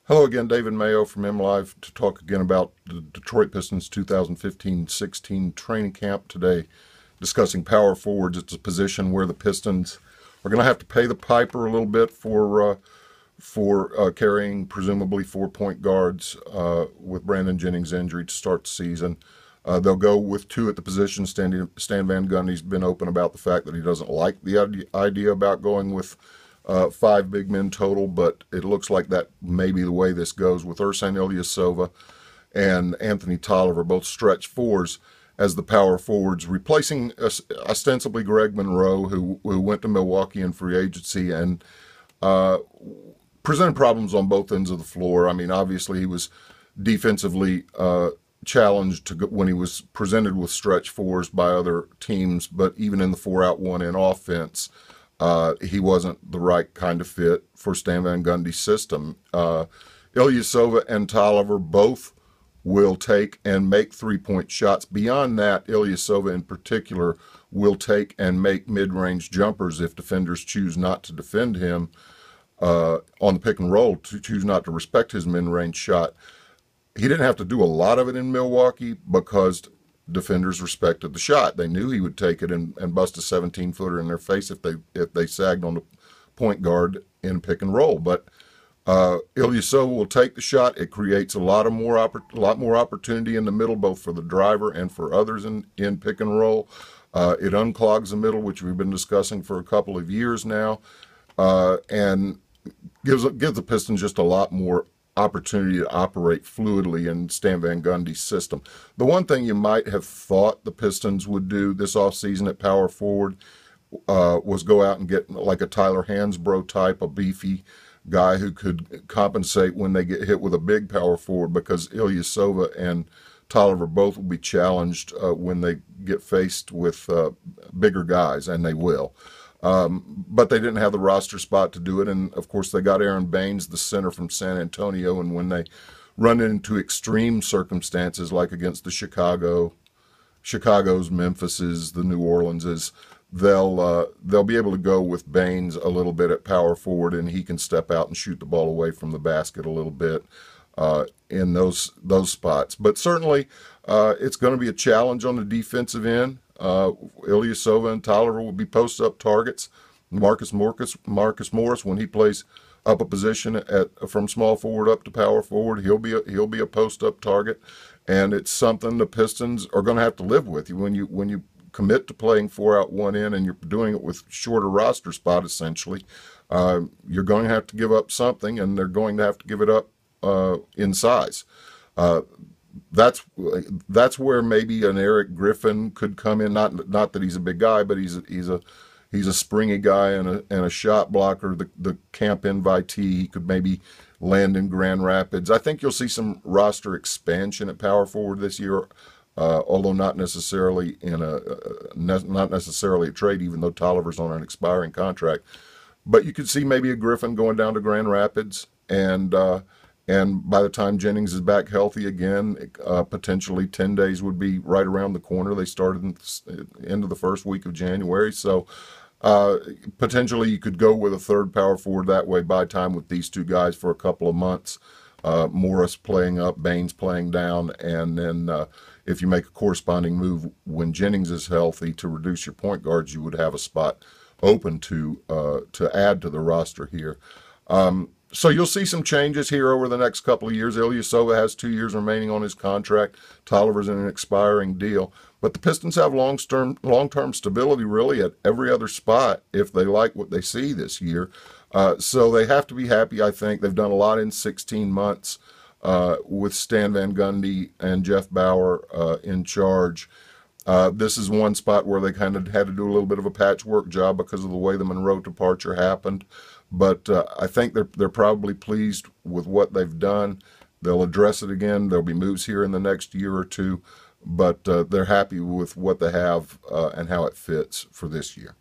Hello again, David Mayo from MLive to talk again about the Detroit Pistons 2015-16 training camp today, discussing power forwards. It's a position where the Pistons are going to have to pay the piper a little bit for carrying presumably 4-point guards with Brandon Jennings' injury to start the season. They'll go with two at the position. Stan Van Gundy's been open about the fact that he doesn't like the idea about going with 5 big men total, but it looks like that may be the way this goes with Ersan Ilyasova and Anthony Tolliver, both stretch fours, as the power forwards, replacing ostensibly Greg Monroe, who went to Milwaukee in free agency and presented problems on both ends of the floor. I mean, obviously he was defensively challenged when he was presented with stretch fours by other teams, but even in the 4-out 1-in offense, he wasn't the right kind of fit for Stan Van Gundy's system. Ilyasova and Tolliver both will take and make 3-point shots. Beyond that, Ilyasova in particular will take and make mid-range jumpers if defenders choose not to defend him on the pick and roll, to choose not to respect his mid-range shot. He didn't have to do a lot of it in Milwaukee because defenders respected the shot. They knew he would take it and bust a 17-footer in their face if they sagged on the point guard in pick and roll. But Ilyasova will take the shot. It creates a lot more opportunity in the middle, both for the driver and for others in pick and roll. It unclogs the middle, which we've been discussing for a couple of years now, and gives the Pistons just a lot more opportunity to operate fluidly in Stan Van Gundy's system. The one thing you might have thought the Pistons would do this offseason at power forward was go out and get like a Tyler Hansbrough type, a beefy guy who could compensate when they get hit with a big power forward, because Ilyasova and Tolliver both will be challenged when they get faced with bigger guys, and they will. But they didn't have the roster spot to do it, and of course they got Aaron Baines, the center from San Antonio, and when they run into extreme circumstances like against the Chicago's, Memphis's, the New Orleans's, they'll be able to go with Baines a little bit at power forward, and he can step out and shoot the ball away from the basket a little bit in those spots. But certainly it's going to be a challenge on the defensive end. Ilyasova and Tolliver will be post-up targets. Marcus Morris, when he plays up a position from small forward up to power forward, he'll be a post-up target, and it's something the Pistons are going to have to live with. When you commit to playing 4-out 1-in and you're doing it with shorter roster spot, essentially, you're going to have to give up something, and they're going to have to give it up in size. That's where maybe an Erik Griffin could come in. Not that he's a big guy, but he's a springy guy and a shot blocker. The camp invitee, he could maybe land in Grand Rapids. I think you'll see some roster expansion at power forward this year, although not necessarily not necessarily a trade, even though Tolliver's on an expiring contract. But you could see maybe a Griffin going down to Grand Rapids, and by the time Jennings is back healthy again, potentially 10 days would be right around the corner. They started into the first week of January, so potentially you could go with a third power forward that way, buy time with these two guys for a couple of months. Morris playing up, Baines playing down, and then if you make a corresponding move when Jennings is healthy to reduce your point guards, you would have a spot open to add to the roster here. So you'll see some changes here over the next couple of years. Ilyasova has 2 years remaining on his contract. Tolliver's in an expiring deal. But the Pistons have long-term stability really at every other spot if they like what they see this year. So they have to be happy, I think. They've done a lot in 16 months with Stan Van Gundy and Jeff Bower in charge. This is one spot where they kind of had to do a little bit of a patchwork job because of the way the Monroe departure happened. But I think they're probably pleased with what they've done. They'll address it again. There'll be moves here in the next year or two, but they're happy with what they have and how it fits for this year.